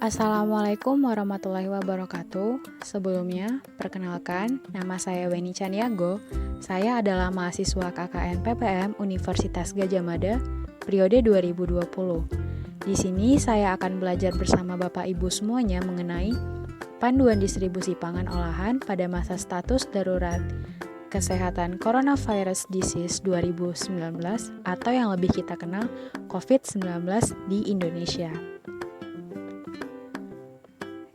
Assalamualaikum warahmatullahi wabarakatuh. Sebelumnya, perkenalkan, nama saya Weni Caniago. Saya adalah mahasiswa KKN PPM Universitas Gadjah Mada, periode 2020. Di sini saya akan belajar bersama Bapak Ibu semuanya mengenai panduan distribusi pangan olahan pada masa status darurat kesehatan Coronavirus Disease 2019 atau yang lebih kita kenal COVID-19 di Indonesia.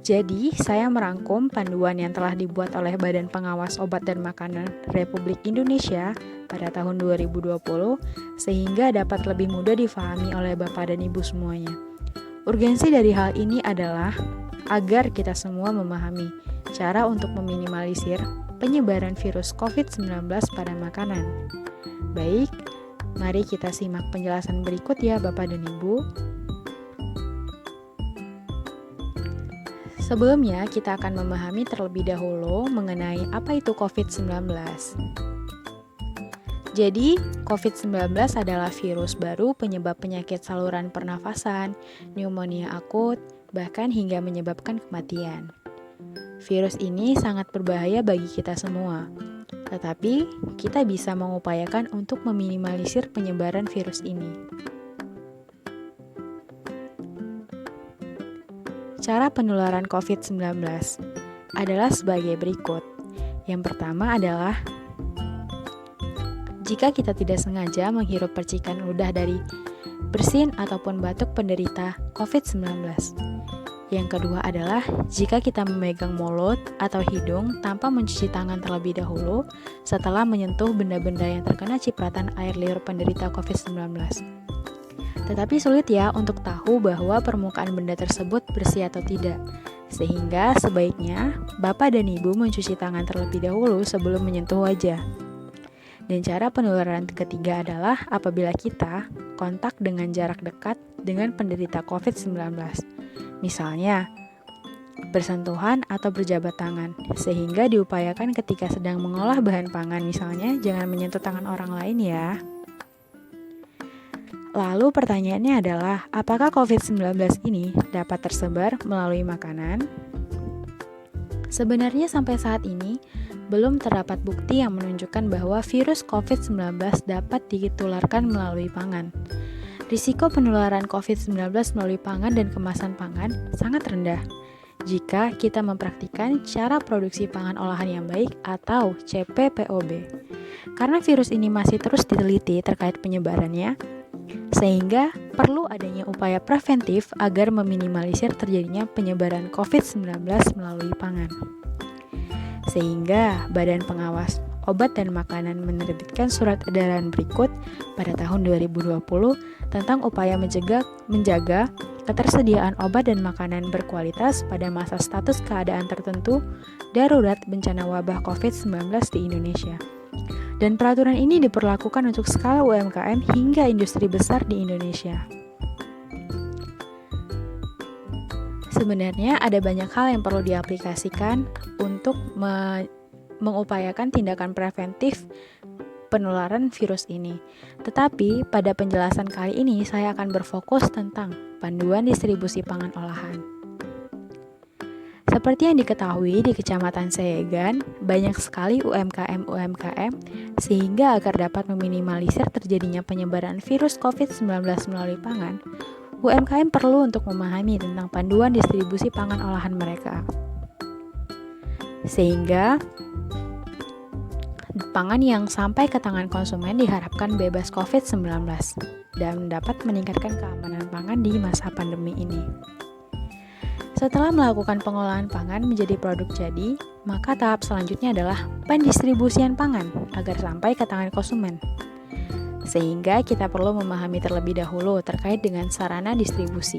Jadi, saya merangkum panduan yang telah dibuat oleh Badan Pengawas Obat dan Makanan Republik Indonesia pada tahun 2020 sehingga dapat lebih mudah difahami oleh Bapak dan Ibu semuanya. Urgensi dari hal ini adalah agar kita semua memahami cara untuk meminimalisir penyebaran virus COVID-19 pada makanan. Baik, mari kita simak penjelasan berikut ya Bapak dan Ibu. Sebelumnya, kita akan memahami terlebih dahulu mengenai apa itu COVID-19. Jadi, COVID-19 adalah virus baru penyebab penyakit saluran pernafasan, pneumonia akut, bahkan hingga menyebabkan kematian. Virus ini sangat berbahaya bagi kita semua, tetapi kita bisa mengupayakan untuk meminimalisir penyebaran virus ini. Cara penularan COVID-19 adalah sebagai berikut. Yang pertama adalah jika kita tidak sengaja menghirup percikan ludah dari bersin ataupun batuk penderita COVID-19. Yang kedua adalah jika kita memegang mulut atau hidung tanpa mencuci tangan terlebih dahulu setelah menyentuh benda-benda yang terkena cipratan air liur penderita COVID-19. Tetapi sulit ya untuk tahu bahwa permukaan benda tersebut bersih atau tidak. Sehingga sebaiknya Bapak dan Ibu mencuci tangan terlebih dahulu sebelum menyentuh wajah. Dan cara penularan ketiga adalah apabila kita kontak dengan jarak dekat dengan penderita COVID-19. Misalnya, bersentuhan atau berjabat tangan. Sehingga diupayakan ketika sedang mengolah bahan pangan misalnya, jangan menyentuh tangan orang lain ya. Lalu pertanyaannya adalah, apakah COVID-19 ini dapat tersebar melalui makanan? Sebenarnya sampai saat ini, belum terdapat bukti yang menunjukkan bahwa virus COVID-19 dapat ditularkan melalui pangan. Risiko penularan COVID-19 melalui pangan dan kemasan pangan sangat rendah jika kita mempraktikkan cara produksi pangan olahan yang baik atau CPPOB. Karena virus ini masih terus diteliti terkait penyebarannya, sehingga perlu adanya upaya preventif agar meminimalisir terjadinya penyebaran COVID-19 melalui pangan. Sehingga Badan Pengawas Obat dan Makanan menerbitkan surat edaran berikut pada tahun 2020 tentang upaya menjaga ketersediaan obat dan makanan berkualitas pada masa status keadaan tertentu darurat bencana wabah COVID-19 di Indonesia. Dan peraturan ini diberlakukan untuk skala UMKM hingga industri besar di Indonesia. Sebenarnya ada banyak hal yang perlu diaplikasikan untuk mengupayakan tindakan preventif penularan virus ini. Tetapi pada penjelasan kali ini saya akan berfokus tentang panduan distribusi pangan olahan. Seperti yang diketahui di Kecamatan Seyegan, banyak sekali UMKM sehingga agar dapat meminimalisir terjadinya penyebaran virus COVID-19 melalui pangan, UMKM perlu untuk memahami tentang panduan distribusi pangan olahan mereka. Sehingga pangan yang sampai ke tangan konsumen diharapkan bebas COVID-19 dan dapat meningkatkan keamanan pangan di masa pandemi ini. Setelah melakukan pengolahan pangan menjadi produk jadi, maka tahap selanjutnya adalah pendistribusian pangan agar sampai ke tangan konsumen. Sehingga kita perlu memahami terlebih dahulu terkait dengan sarana distribusi.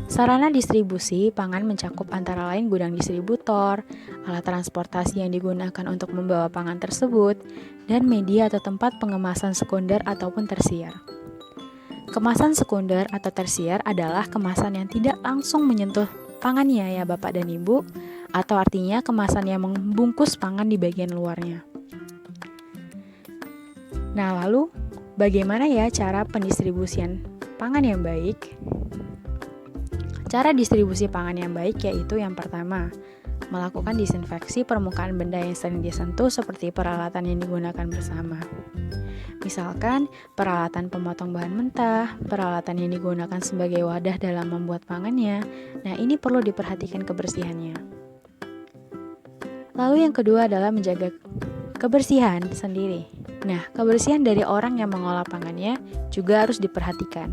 Sarana distribusi pangan mencakup antara lain gudang distributor, alat transportasi yang digunakan untuk membawa pangan tersebut, dan media atau tempat pengemasan sekunder ataupun tersier. Kemasan sekunder atau tersier adalah kemasan yang tidak langsung menyentuh pangannya ya Bapak dan Ibu, atau artinya kemasan yang membungkus pangan di bagian luarnya. Nah, lalu bagaimana ya cara pendistribusian pangan yang baik? Cara distribusi pangan yang baik yaitu yang pertama, melakukan disinfeksi permukaan benda yang sering disentuh seperti peralatan yang digunakan bersama. Misalkan, peralatan pemotong bahan mentah, peralatan yang digunakan sebagai wadah dalam membuat pangannya. Nah, ini perlu diperhatikan kebersihannya. Lalu yang kedua adalah menjaga kebersihan sendiri. Nah, kebersihan dari orang yang mengolah pangannya juga harus diperhatikan.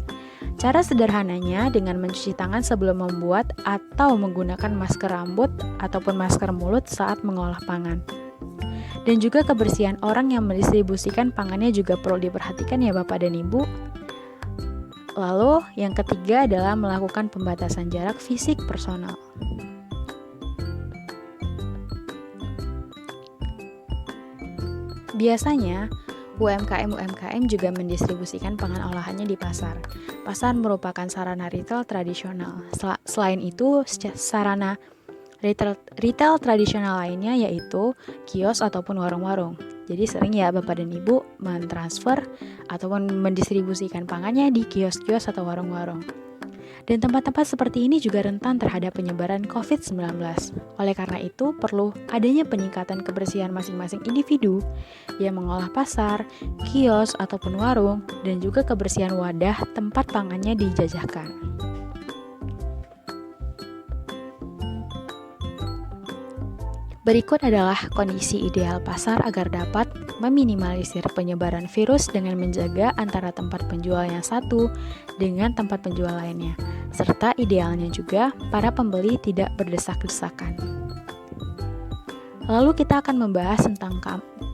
Cara sederhananya dengan mencuci tangan sebelum membuat atau menggunakan masker rambut ataupun masker mulut saat mengolah pangan. Dan juga kebersihan orang yang mendistribusikan pangannya juga perlu diperhatikan ya Bapak dan Ibu. Lalu yang ketiga adalah melakukan pembatasan jarak fisik personal. Biasanya, UMKM juga mendistribusikan pangan olahannya di pasar. Pasar merupakan sarana retail tradisional. Selain itu, sarana retail tradisional lainnya yaitu kios ataupun warung-warung. Jadi sering ya Bapak dan Ibu mentransfer ataupun mendistribusikan pangannya di kios-kios atau warung-warung. Dan tempat-tempat seperti ini juga rentan terhadap penyebaran COVID-19. Oleh karena itu, perlu adanya peningkatan kebersihan masing-masing individu yang mengolah pasar, kios, ataupun warung, dan juga kebersihan wadah tempat pangannya dijajahkan. Berikut adalah kondisi ideal pasar agar dapat meminimalisir penyebaran virus dengan menjaga antara tempat penjual yang satu dengan tempat penjual lainnya, serta idealnya juga para pembeli tidak berdesak-desakan. Lalu kita akan membahas tentang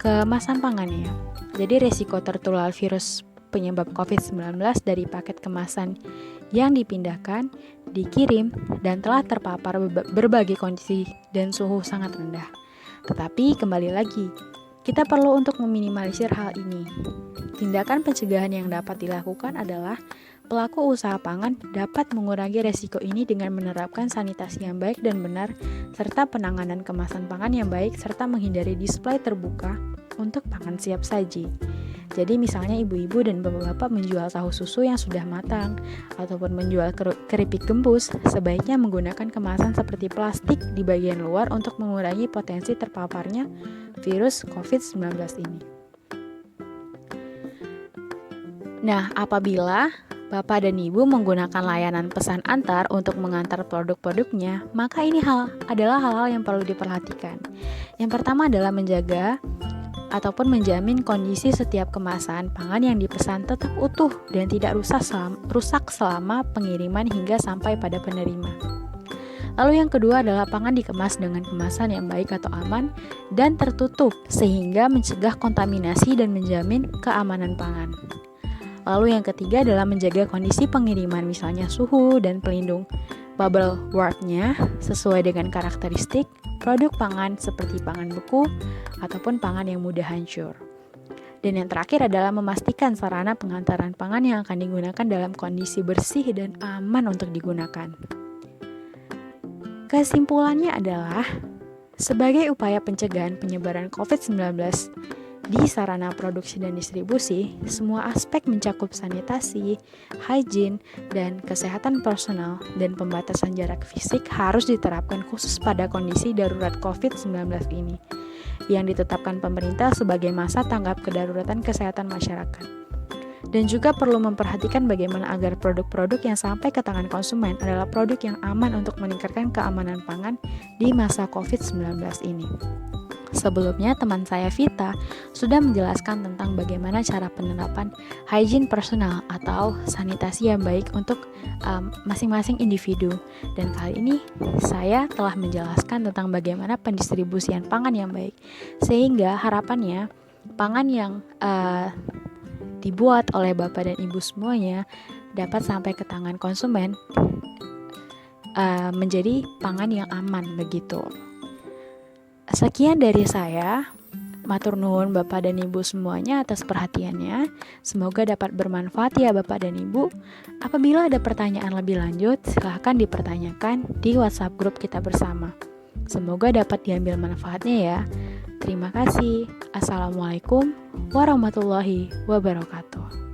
kemasan pangannya. Jadi resiko tertular virus penyebab COVID-19 dari paket kemasan yang dipindahkan, dikirim, dan telah terpapar berbagai kondisi dan suhu sangat rendah. Tetapi kembali lagi, kita perlu untuk meminimalisir hal ini. Tindakan pencegahan yang dapat dilakukan adalah pelaku usaha pangan dapat mengurangi resiko ini dengan menerapkan sanitasi yang baik dan benar, serta penanganan kemasan pangan yang baik, serta menghindari display terbuka untuk pangan siap saji. Jadi misalnya ibu-ibu dan bapak-bapak menjual tahu susu yang sudah matang ataupun menjual keripik gembus, sebaiknya menggunakan kemasan seperti plastik di bagian luar untuk mengurangi potensi terpaparnya virus COVID-19 ini. Nah, apabila Bapak dan Ibu menggunakan layanan pesan antar untuk mengantar produk-produknya, maka ini adalah hal-hal yang perlu diperhatikan. Yang pertama adalah menjaga ataupun menjamin kondisi setiap kemasan pangan yang dipesan tetap utuh dan tidak rusak selama pengiriman hingga sampai pada penerima. Lalu yang kedua adalah pangan dikemas dengan kemasan yang baik atau aman dan tertutup sehingga mencegah kontaminasi dan menjamin keamanan pangan. Lalu yang ketiga adalah menjaga kondisi pengiriman, misalnya suhu dan pelindung bubble wrap-nya sesuai dengan karakteristik produk pangan seperti pangan beku ataupun pangan yang mudah hancur. Dan yang terakhir adalah memastikan sarana pengantaran pangan yang akan digunakan dalam kondisi bersih dan aman untuk digunakan. Kesimpulannya adalah, sebagai upaya pencegahan penyebaran COVID-19 di sarana produksi dan distribusi, semua aspek mencakup sanitasi, hygiene, dan kesehatan personal dan pembatasan jarak fisik harus diterapkan khusus pada kondisi darurat COVID-19 ini, yang ditetapkan pemerintah sebagai masa tanggap kedaruratan kesehatan masyarakat. Dan juga perlu memperhatikan bagaimana agar produk-produk yang sampai ke tangan konsumen adalah produk yang aman untuk meningkatkan keamanan pangan di masa COVID-19 ini. Sebelumnya, teman saya Vita sudah menjelaskan tentang bagaimana cara penerapan hygiene personal atau sanitasi yang baik untuk masing-masing individu. Dan kali ini saya telah menjelaskan tentang bagaimana pendistribusian pangan yang baik. Sehingga harapannya pangan yang dibuat oleh Bapak dan Ibu semuanya dapat sampai ke tangan konsumen menjadi pangan yang aman begitu. Sekian dari saya, matur nuwun Bapak dan Ibu semuanya atas perhatiannya. Semoga dapat bermanfaat ya Bapak dan Ibu. Apabila ada pertanyaan lebih lanjut, silahkan dipertanyakan di WhatsApp grup kita bersama. Semoga dapat diambil manfaatnya ya. Terima kasih. Assalamualaikum warahmatullahi wabarakatuh.